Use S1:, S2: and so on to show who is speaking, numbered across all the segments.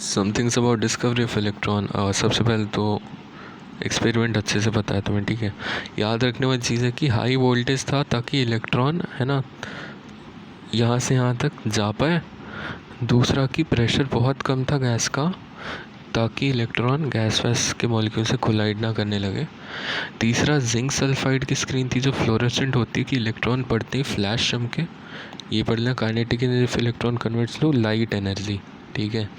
S1: Somethings about discovery of electron. सबसे पहले तो एक्सपेरिमेंट अच्छे से पता है तुम्हें, ठीक है। याद रखने वाली चीज़ है कि हाई वोल्टेज था ताकि इलेक्ट्रॉन है ना यहाँ से यहाँ तक जा पाए। दूसरा कि प्रेशर बहुत कम था गैस का ताकि इलेक्ट्रॉन गैस वैस के मॉलिक्यूल से कोलाइड ना करने लगे। तीसरा जिंक सल्फाइड की स्क्रीन थी जो फ्लोरेसेंट होती है कि इलेक्ट्रॉन पढ़ते ही फ्लैश चमके। ये पढ़ लें, kinetic energy electron converts to light energy, ठीक है।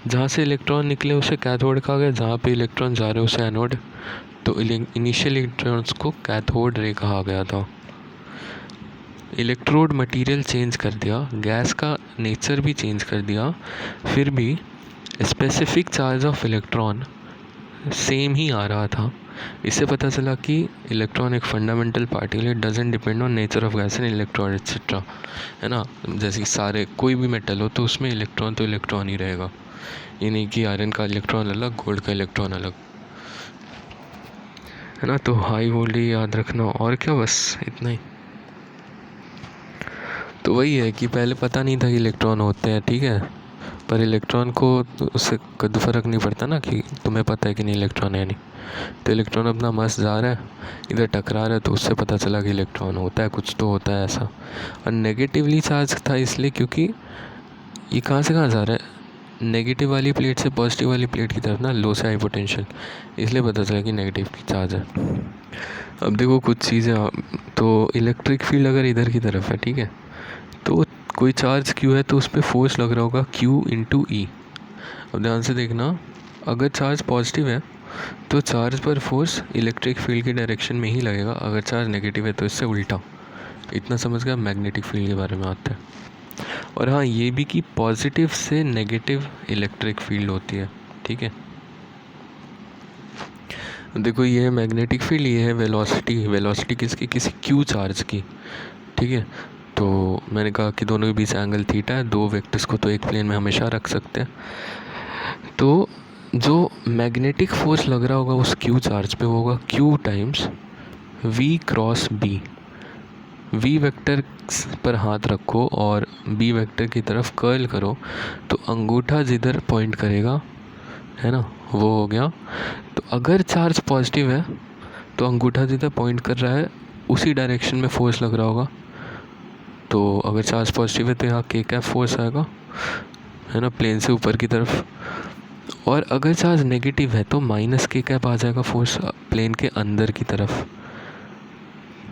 S1: जहाँ से इलेक्ट्रॉन निकले उसे कैथोड कहा गया, जहाँ पे इलेक्ट्रॉन जा रहे उसे एनोड। तो इनिशियल इलेक्ट्रॉन्स को कैथोड रे कहा गया था। इलेक्ट्रोड मटेरियल चेंज कर दिया, गैस का नेचर भी चेंज कर दिया, फिर भी specific charge of electron same ही आ रहा था। इससे पता चला कि इलेक्ट्रॉन एक फंडामेंटल पार्टिकल है, doesn't depend on nature of gas and electron etcetera, है ना। जैसे सारे कोई भी मेटल हो तो उसमें इलेक्ट्रॉन तो इलेक्ट्रॉन ही रहेगा। ये नहीं कि आयरन का इलेक्ट्रॉन अलग, गोल्ड का इलेक्ट्रॉन अलग, है ना। तो हाई वोल्टेज याद रखना, और क्या, बस इतना ही। तो वही है कि पहले पता नहीं था कि इलेक्ट्रॉन होते हैं, ठीक है, पर इलेक्ट्रॉन को उससे कद फ़र्क नहीं पड़ता ना कि तुम्हें पता है कि नहीं इलेक्ट्रॉन है नहीं। तो इलेक्ट्रॉन अपना मस्त जा रहा है, इधर टकरा रहा है, तो उससे पता चला कि इलेक्ट्रॉन होता है, कुछ तो होता है ऐसा। और नेगेटिवली चार्ज था इसलिए क्योंकि ये कहाँ से कहाँ जा रहा है, नेगेटिव वाली प्लेट से पॉजिटिव वाली प्लेट की तरफ ना, लो से हाई पोटेंशियल, इसलिए पता चला कि नेगेटिव की चार्ज है। अब देखो कुछ चीज़ें, तो इलेक्ट्रिक फील्ड अगर इधर की तरफ है, ठीक है, तो कोई चार्ज Q है तो उस पर फोर्स लग रहा होगा Q इंटू ई। अब ध्यान से देखना, अगर चार्ज पॉजिटिव है तो चार्ज पर फोर्स इलेक्ट्रिक फील्ड की डायरेक्शन में ही लगेगा, अगर चार्ज नेगेटिव है तो इससे उल्टा। इतना समझ गया मैग्नेटिक फील्ड के बारे में आता है। और हाँ, ये भी कि पॉजिटिव से नेगेटिव इलेक्ट्रिक फील्ड होती है, ठीक है। देखो ये है मैग्नेटिक फील्ड, ये है वेलोसिटी। वेलोसिटी किसकी, किसी Q चार्ज की, ठीक है। तो मैंने कहा कि दोनों के बीच एंगल थीटा है, दो वेक्टर्स को तो एक प्लेन में हमेशा रख सकते हैं। तो जो मैग्नेटिक फोर्स लग रहा होगा उस Q चार्ज पे होगा Q times V cross B। V vector पर हाथ रखो और B वेक्टर की तरफ कर्ल करो, तो अंगूठा जिधर पॉइंट करेगा, है ना, वो हो गया। तो अगर चार्ज पॉजिटिव है तो अंगूठा जिधर पॉइंट कर रहा है उसी डायरेक्शन में फोर्स लग रहा होगा। तो अगर चार्ज पॉजिटिव है तो यहाँ के कैप फोर्स आएगा, है ना, प्लेन से ऊपर की तरफ। और अगर चार्ज नेगेटिव है तो माइनस के कैप आ जाएगा फोर्स प्लेन के अंदर की तरफ।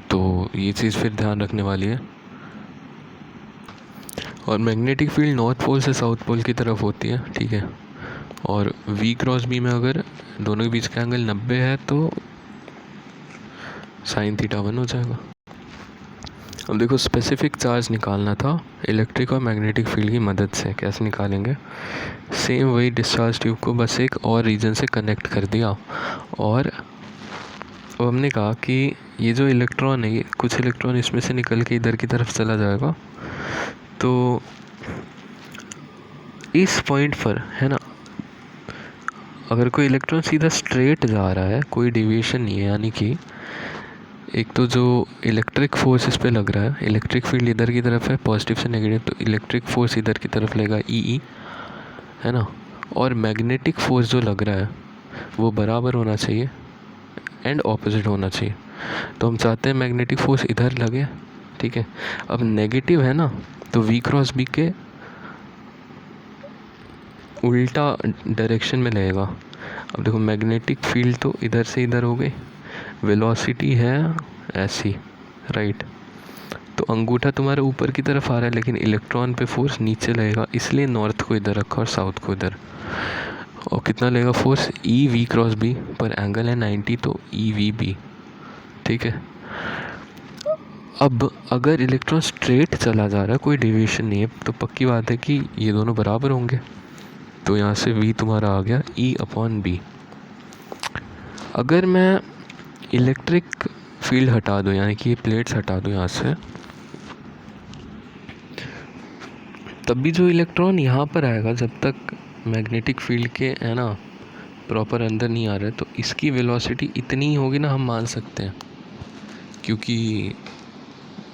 S1: तो ये चीज़ फिर ध्यान रखने वाली है। और मैग्नेटिक फील्ड नॉर्थ पोल से साउथ पोल की तरफ होती है, ठीक है। और V क्रॉस B में अगर दोनों के बीच का एंगल 90 है तो साइन थीटा 1 हो जाएगा। अब देखो स्पेसिफिक चार्ज निकालना था इलेक्ट्रिक और मैग्नेटिक फील्ड की मदद से। कैसे निकालेंगे, सेम वही डिस्चार्ज ट्यूब को बस एक और रीजन से कनेक्ट कर दिया। और अब हमने कहा कि ये जो इलेक्ट्रॉन है, ये कुछ इलेक्ट्रॉन इसमें से निकल के इधर की तरफ चला जाएगा। तो इस पॉइंट पर, है ना, अगर कोई इलेक्ट्रॉन सीधा स्ट्रेट जा रहा है, कोई डेविएशन नहीं है, यानी कि एक तो जो इलेक्ट्रिक फोर्स इस पे लग रहा है, इलेक्ट्रिक फील्ड इधर की तरफ है पॉजिटिव से नेगेटिव, तो इलेक्ट्रिक फोर्स इधर की तरफ लगेगा ई, है ना। और मैग्नेटिक फोर्स जो लग रहा है वो बराबर होना चाहिए एंड ऑपोजिट होना चाहिए। तो हम चाहते हैं मैग्नेटिक फोर्स इधर लगे, ठीक है। अब नेगेटिव है ना, तो V क्रॉस B के उल्टा डायरेक्शन में लगेगा। अब देखो मैग्नेटिक फील्ड तो इधर से इधर हो गई, वेलोसिटी है ऐसी, राइट। तो अंगूठा तुम्हारे ऊपर की तरफ आ रहा है लेकिन इलेक्ट्रॉन पे फोर्स नीचे लगेगा, इसलिए नॉर्थ को इधर रखा और साउथ को इधर। और कितना लगेगा फोर्स, V क्रॉस B, पर एंगल है 90, तो EVB, ठीक है। अब अगर इलेक्ट्रॉन स्ट्रेट चला जा रहा है, कोई डेविएशन नहीं है, तो पक्की बात है कि ये दोनों बराबर होंगे। तो यहाँ से V तुम्हारा आ गया E/B। अगर मैं इलेक्ट्रिक फील्ड हटा दूँ, यानी कि ये प्लेट्स हटा दूँ यहाँ से, तब भी जो इलेक्ट्रॉन यहाँ पर आएगा, जब तक मैग्नेटिक फील्ड के, है ना, प्रॉपर अंदर नहीं आ रहे, तो इसकी वेलोसिटी इतनी ही होगी ना, हम मान सकते हैं। क्योंकि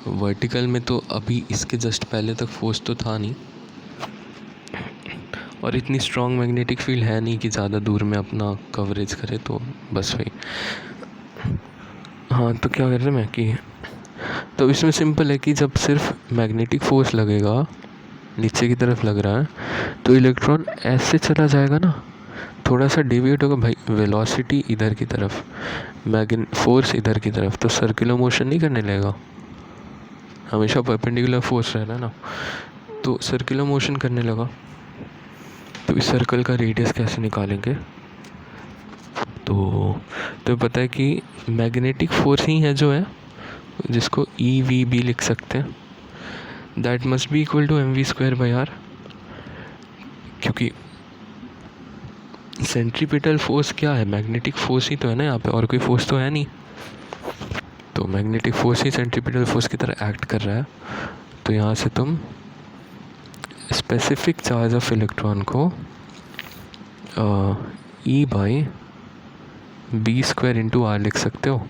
S1: वर्टिकल में तो अभी इसके जस्ट पहले तक फोर्स तो था नहीं, और इतनी स्ट्रॉन्ग मैग्नेटिक फील्ड है नहीं कि ज़्यादा दूर में अपना कवरेज करे, तो बस वही। हाँ, तो क्या कर रहे मैं कि तो इसमें सिंपल है कि जब सिर्फ मैग्नेटिक फोर्स लगेगा, नीचे की तरफ लग रहा है, तो इलेक्ट्रॉन ऐसे चला जाएगा ना, थोड़ा सा डेविएट होगा भाई, वेलोसिटी इधर की तरफ, फोर्स इधर की तरफ, तो सर्कुलर मोशन नहीं करने लगेगा, हमेशा परपेंडिकुलर फोर्स रहना ना, तो सर्कुलर मोशन करने लगा। तो इस सर्कल का रेडियस कैसे निकालेंगे? तो पता है कि मैग्नेटिक फोर्स ही है जो है, जिसको EVB लिख सकते हैं, that must be equal to mv²/r, क्योंकि सेंट्रीपिटल फोर्स क्या है, मैग्नेटिक फोर्स ही तो है ना यहाँ पे, और कोई फोर्स तो है नहीं। तो मैग्नेटिक फोर्स ही सेंट्रीपिटल फोर्स की तरह एक्ट कर रहा है। तो यहाँ से तुम स्पेसिफिक चार्ज ऑफ इलेक्ट्रॉन को E/b² × r लिख सकते हो।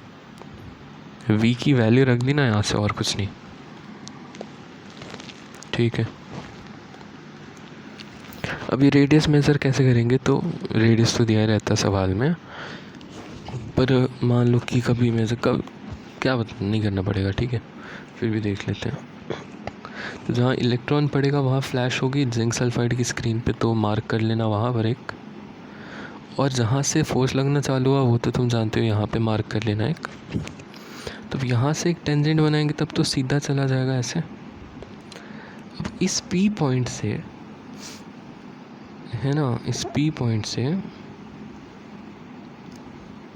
S1: v की वैल्यू रख दी ना यहाँ से, और कुछ नहीं, ठीक है। अभी रेडियस मेज़र कैसे करेंगे? तो रेडियस तो दिया ही रहता है सवाल में, पर मान लो कि कभी मेज़र क्या नहीं करना पड़ेगा, ठीक है, फिर भी देख लेते हैं। तो जहाँ इलेक्ट्रॉन पड़ेगा वहाँ फ्लैश होगी जिंक सल्फाइड की स्क्रीन पे, तो मार्क कर लेना वहाँ पर एक, और जहाँ से फोर्स लगना चालू हुआ वो तो तुम जानते हो, यहाँ पे मार्क कर लेना एक। तो यहाँ से एक टेंजेंट बनाएंगे तब तो सीधा चला जाएगा ऐसे। अब इस P पॉइंट से है ना, इस P पॉइंट से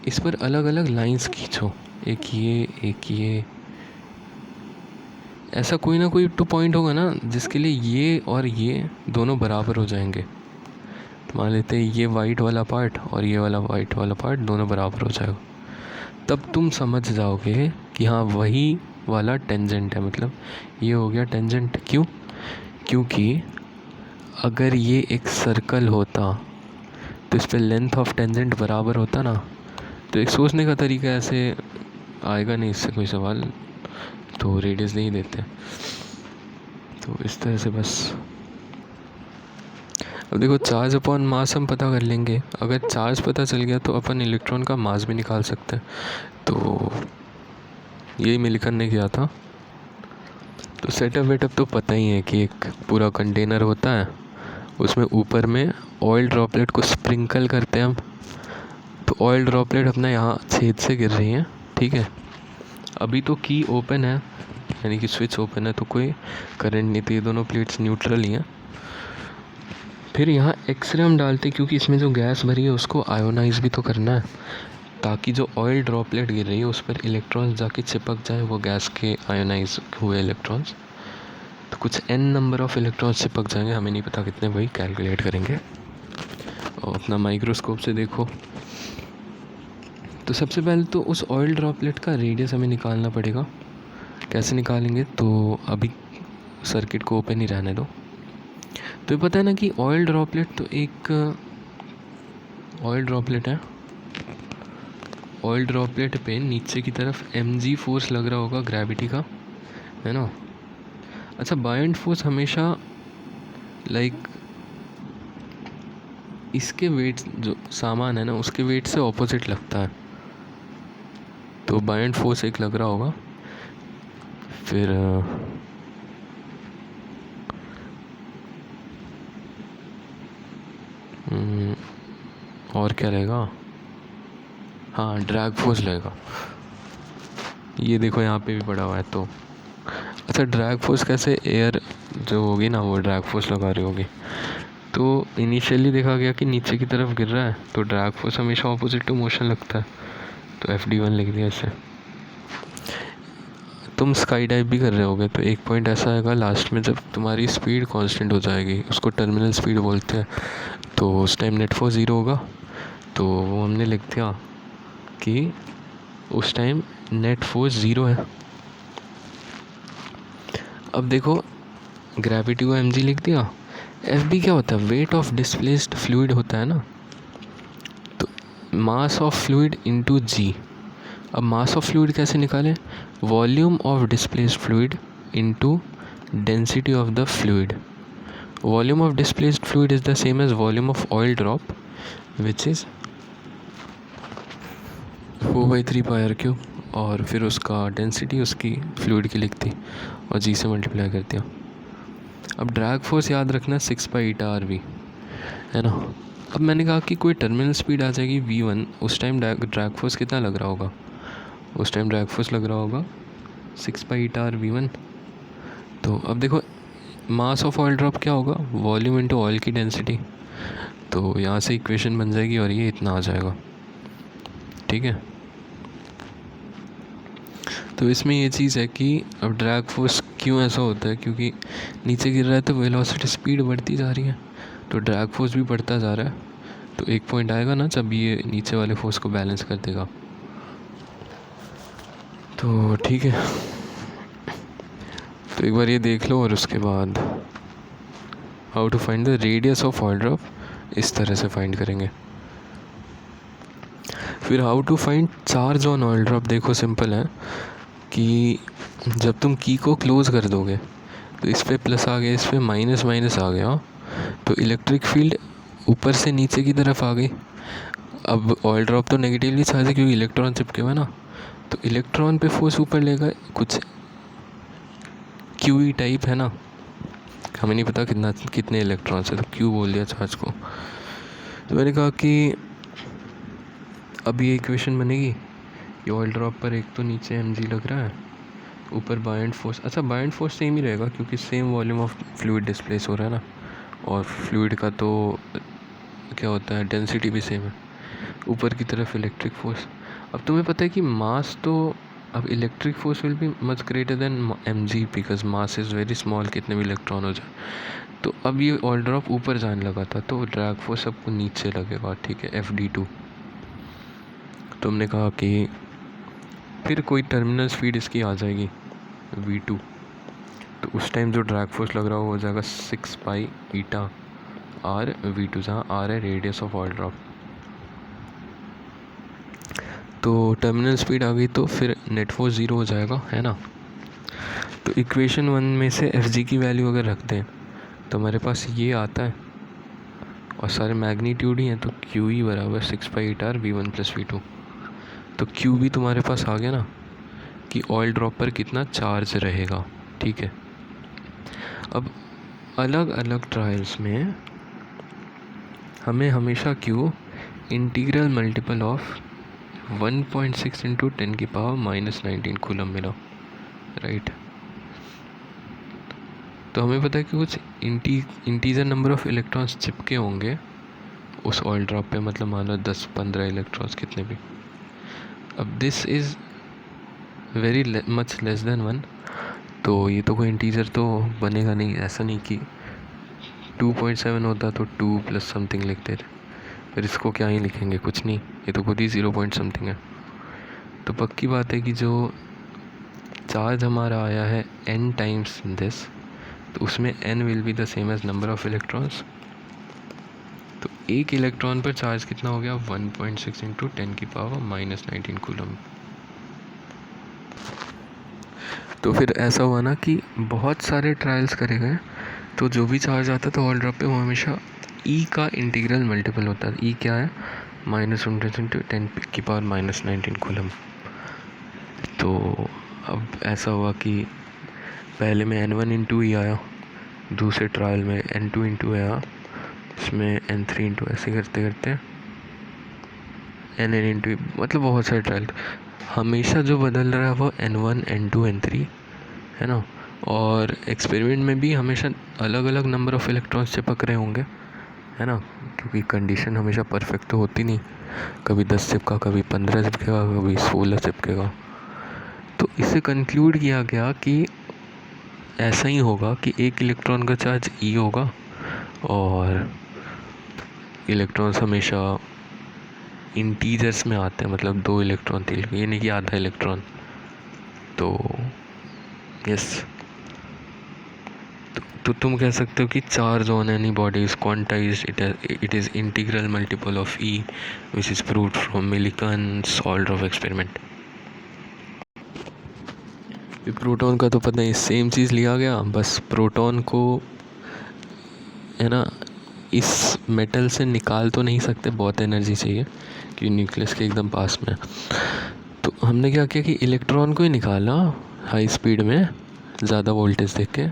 S1: इस पर अलग अलग लाइंस खींचो, एक ये, ऐसा कोई ना कोई 2 पॉइंट होगा ना जिसके लिए ये और ये दोनों बराबर हो जाएंगे। मान लेते हैं ये वाइट वाला पार्ट और ये वाला वाइट वाला पार्ट दोनों बराबर हो जाएगा, तब तुम समझ जाओगे कि हाँ वही वाला टेंजेंट है, मतलब ये हो गया टेंजेंट। क्यों? क्योंकि अगर ये एक सर्कल होता तो इस पर लेंथ ऑफ टेंजेंट बराबर होता ना। तो एक सोचने का तरीका ऐसे आएगा नहीं इससे कोई सवाल, तो रेडियस नहीं देते। तो इस तरह से बस। अब देखो, चार्ज अपॉन मास हम पता कर लेंगे, अगर चार्ज पता चल गया तो अपन इलेक्ट्रॉन का मास भी निकाल सकते हैं। तो यही मैं लिखने गया था। तो सेटअप वेटअप तो पता ही है कि एक पूरा कंटेनर होता है, उसमें ऊपर में ऑयल ड्रॉपलेट को स्प्रिंकल करते हैं हम। तो ऑयल ड्रॉपलेट अपना यहाँ छेद से गिर रही है, ठीक है। अभी तो की ओपन है, यानी कि स्विच ओपन है, तो कोई करंट नहीं, तो ये दोनों प्लेट्स न्यूट्रल ही हैं। फिर यहाँ एक्सरे हम डालते, क्योंकि इसमें जो गैस भरी है उसको आयोनाइज भी तो करना है, ताकि जो ऑयल ड्रॉपलेट गिर रही है उस पर इलेक्ट्रॉन्स जाके चिपक जाए, वो गैस के आयोनाइज हुए इलेक्ट्रॉन्स। तो कुछ n नंबर ऑफ इलेक्ट्रॉन्स चिपक जाएंगे, हमें नहीं पता कितने, वही कैलकुलेट करेंगे और अपना माइक्रोस्कोप से देखो। तो सबसे पहले तो उस ऑयल ड्रॉपलेट का रेडियस हमें निकालना पड़ेगा। कैसे निकालेंगे? तो अभी सर्किट को ओपन ही रहने दो। तो ये पता है ना कि ऑयल ड्रॉपलेट तो एक ऑयल ड्रॉपलेट है, ऑयल ड्रॉपलेट पे नीचे की तरफ mg फोर्स लग रहा होगा ग्रेविटी का, है ना। अच्छा, बायंट फोर्स हमेशा लाइक इसके वेट, जो सामान है ना उसके वेट से ऑपोजिट लगता है, तो बायंट फोर्स एक लग रहा होगा। फिर और क्या रहेगा? हाँ, ड्रैग फोर्स लगेगा। ये देखो यहाँ पे भी पड़ा हुआ है। तो अच्छा, ड्रैग फोर्स कैसे? एयर जो होगी ना वो ड्रैग फोर्स लगा रही होगी। तो इनिशियली देखा गया कि नीचे की तरफ गिर रहा है, तो ड्रैग फोर्स हमेशा ऑपोजिट टू मोशन लगता है, तो FD1 लिख दिया इसे। तुम स्काई डाइव भी कर रहे होगे, तो एक पॉइंट ऐसा आएगा लास्ट में जब तुम्हारी स्पीड कांस्टेंट हो जाएगी, उसको टर्मिनल स्पीड बोलते हैं, तो उस टाइम नेट फोर्स 0 होगा। तो वो हमने लिख दिया कि उस टाइम नेट फोर्स 0 है। अब देखो, ग्रेविटी को mg लिख दिया। FD क्या होता है? वेट ऑफ डिस्प्लेस्ड फ्लूइड होता है ना, तो mass of fluid into g। अब मास ऑफ फ्लूइड कैसे निकालें? Volume of displaced fluid into density of the fluid. Volume of displaced fluid is the same as volume of oil drop which is 4/3 pi r cube, और फिर उसका density उसकी fluid की लिखती और जी से मल्टीप्लाई कर दिया। अब ड्रैग फोर्स याद रखना 6π/r_v है ना। अब मैंने कहा कि कोई टर्मिनल स्पीड आ जाएगी v1, उस टाइम ड्रैग फोर्स कितना लग रहा होगा? उस टाइम ड्रैग फोर्स लग रहा होगा 6π/r_v1। तो अब देखो मास ऑफ ऑयल ड्रॉप क्या होगा? वॉल्यूम इनटू ऑयल की डेंसिटी। तो यहाँ से इक्वेशन बन जाएगी और ये इतना आ जाएगा, ठीक है। तो इसमें ये चीज़ है कि अब ड्रैग फोर्स क्यों ऐसा होता है, क्योंकि नीचे गिर रहा है तो वेलोसिटी स्पीड बढ़ती जा रही है, तो ड्रैग फोर्स भी बढ़ता जा रहा है। तो एक पॉइंट आएगा ना जब ये नीचे वाले फोर्स को बैलेंस कर देगा। तो ठीक है, तो एक बार ये देख लो और उसके बाद how to find the radius of oil drop इस तरह से फाइंड करेंगे। फिर how to find charge on oil drop, देखो सिंपल है कि जब तुम की को क्लोज़ कर दोगे तो इस पर प्लस आ गया, इस पर माइनस माइनस आ गया, तो इलेक्ट्रिक फील्ड ऊपर से नीचे की तरफ आ गई। अब ऑयल ड्रॉप तो नेगेटिवली चार्ज है क्योंकि इलेक्ट्रॉन चिपके हुए ना, तो इलेक्ट्रॉन पे फोर्स ऊपर लेगा, कुछ क्यूई टाइप है ना, हमें नहीं पता कितने इलेक्ट्रॉन्स है, तो क्यू बोल दिया चार्ज को। तो मैंने कहा कि अब ये इक्वेशन बनेगी कि ऑयल ड्रॉप पर एक तो नीचे mg लग रहा है, ऊपर बायंड फोर्स, अच्छा बायंड फोर्स सेम ही रहेगा क्योंकि same volume of fluid displace हो रहा है ना, और फ्लूइड का तो क्या होता है डेंसिटी भी सेम है। ऊपर की तरफ इलेक्ट्रिक फोर्स, अब तुम्हें पता है कि मास तो, अब electric force will be much greater than mg because mass is very small, कितने भी इलेक्ट्रॉन हो जाए। तो अब ये ऑयल ड्रॉप ऊपर जाने लगा था तो ड्रैग फोर्स सबको नीचे लगेगा, ठीक है, FD2। तुमने कहा कि फिर कोई टर्मिनल स्पीड इसकी आ जाएगी v2, तो उस टाइम जो ड्रैग फोर्स लग रहा हो जाएगा 6π/r_v2, जहाँ r है रेडियस ऑफ ऑयल ड्रॉप। तो टर्मिनल स्पीड आ गई तो फिर नेट फोर्स 0 हो जाएगा, है ना। तो इक्वेशन 1 में से Fg की वैल्यू अगर रख दें तो हमारे पास ये आता है और सारे मैग्नीट्यूड ही हैं, तो QE बराबर 6π/r_v1 + v2। तो Q भी तुम्हारे पास आ गया ना कि ऑयल ड्रॉप पर कितना चार्ज रहेगा, ठीक है। अब अलग अलग ट्रायल्स में हमें हमेशा Q integral multiple of 1.6 × 10⁻⁻19 coulomb मिला, राइट। तो हमें पता है कि कुछ इंटीजर नंबर ऑफ इलेक्ट्रॉन्स चिपके होंगे उस ऑयल ड्रॉप पे, मतलब मान लो 10-15 इलेक्ट्रॉन्स कितने भी। अब this is very much less than 1, तो ये तो कोई इंटीजर तो बनेगा नहीं। ऐसा नहीं कि 2.7 होता तो 2 + समथिंग लिखते थे, फिर इसको क्या ही लिखेंगे, कुछ नहीं, ये तो खुद ही 0 समथिंग है। तो पक्की बात है कि जो चार्ज हमारा आया है n टाइम्स दिस, तो उसमें n will be the same as number of electrons. तो एक इलेक्ट्रॉन पर चार्ज कितना हो गया? 1.6 × 10⁻⁻19 कूलम। तो फिर ऐसा हुआ ना कि बहुत सारे ट्रायल्स करे गए, तो जो भी चार्ज आता था ऑयल ड्रॉप पे वो हमेशा E का इंटीग्रल मल्टीपल होता है। E क्या है? -10⁻⁻19 कूलम। तो अब ऐसा हुआ कि पहले में N1 × E आया, दूसरे ट्रायल में N2 × आया, इसमें N3 × ऐसे करते करते Nn × मतलब बहुत सारे ट्रायल। हमेशा जो बदल रहा है वो N1 N2 N3 है ना। और एक्सपेरिमेंट में भी हमेशा अलग अलग नंबर ऑफ़ इलेक्ट्रॉन्स चिपक रहे होंगे, है ना, क्योंकि कंडीशन हमेशा परफेक्ट तो होती नहीं, कभी 10 चिपका, कभी 15 चिपकेगा, कभी 16 चिपकेगा। तो इससे कंक्लूड किया गया कि ऐसा ही होगा कि एक इलेक्ट्रॉन का चार्ज E होगा और इलेक्ट्रॉन्स हमेशा इंटीजर्स में आते हैं, मतलब 2 इलेक्ट्रॉन 3, ये नहीं कि आधा इलेक्ट्रॉन। तो यस, तो तुम कह सकते हो कि charge on any body is quantized, it is integral multiple of E which is proved from Millikan's oil drop experiment. Proton का तो पता नहीं, सेम चीज़ लिया गया, बस प्रोटॉन को है ना इस मेटल से निकाल तो नहीं सकते, बहुत एनर्जी चाहिए कि न्यूक्लियस के एकदम पास में। तो हमने क्या किया कि इलेक्ट्रॉन को ही निकाला हाई स्पीड में ज़्यादा वोल्टेज देख के,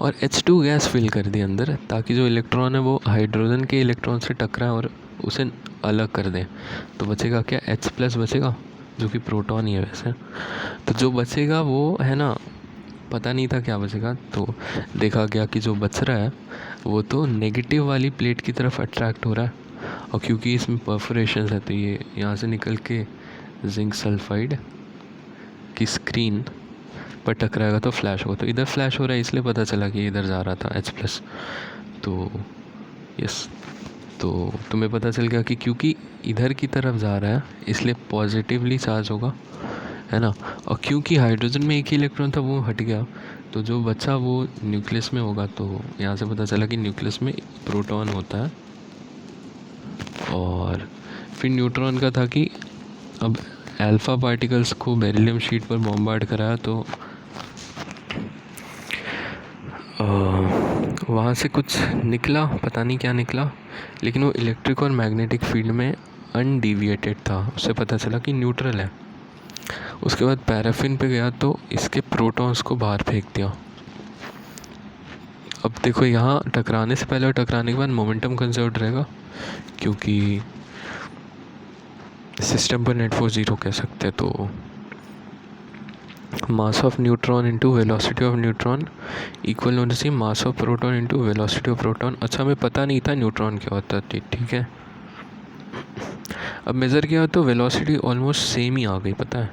S1: और H2 गैस फिल कर दी अंदर, ताकि जो इलेक्ट्रॉन है वो हाइड्रोजन के इलेक्ट्रॉन से टकराए और उसे अलग कर दें। तो बचेगा क्या, H+ बचेगा, जो कि प्रोटॉन ही है वैसे। तो जो बचेगा वो है ना, पता नहीं था क्या बचेगा, तो देखा गया कि जो बच रहा है वो तो नेगेटिव वाली प्लेट की तरफ अट्रैक्ट हो रहा है, और क्योंकि इसमें परफोरेशन है तो ये यहाँ से निकल के जिंक सल्फाइड की स्क्रीन पर टकराएगा तो फ्लैश होगा। तो इधर फ्लैश हो रहा है, इसलिए पता चला कि इधर जा रहा था H+। तो यस, तो तुम्हें पता चल गया कि क्योंकि इधर की तरफ जा रहा है इसलिए पॉजिटिवली चार्ज होगा, है ना। और क्योंकि हाइड्रोजन में एक ही इलेक्ट्रॉन था वो हट गया, तो जो बचा वो न्यूक्लियस में होगा। तो यहाँ से पता चला कि न्यूक्लियस में प्रोटॉन होता है। और फिर न्यूट्रॉन का था कि अब अल्फ़ा पार्टिकल्स को बेरिलियम शीट पर बॉम्बार्ड कराया, तो वहाँ से कुछ निकला, पता नहीं क्या निकला, लेकिन वो इलेक्ट्रिक और मैग्नेटिक फील्ड में अनडिविएटेड था, उससे पता चला कि न्यूट्रल है। उसके बाद पैराफिन पे गया तो इसके प्रोटॉन्स को बाहर फेंक दिया। अब देखो यहाँ टकराने से पहले और टकराने के बाद मोमेंटम कंजर्व रहेगा, क्योंकि सिस्टम पर नेट फोर्स 0 कह सकते हैं। तो mass of neutron into velocity of neutron equal होने से मास of proton into velocity of proton. अच्छा, हमें पता नहीं था न्यूट्रॉन क्या होता है, ठीक है। अब मेज़र किया तो वेलोसिटी ऑलमोस्ट सेम ही आ गई, पता है।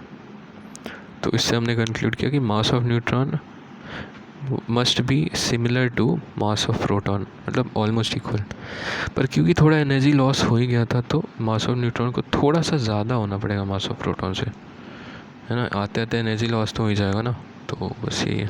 S1: तो इससे हमने कंक्लूड किया कि mass of neutron must be similar to mass of proton, मतलब ऑलमोस्ट इक्वल। पर क्योंकि थोड़ा एनर्जी लॉस हो ही गया था, तो मास ऑफ न्यूट्रॉन को थोड़ा सा ज़्यादा होना पड़ेगा मास ऑफ प्रोटॉन से, है ना। आते आते एनर्जी लॉस तो हो ही जाएगा ना। तो बस यही है।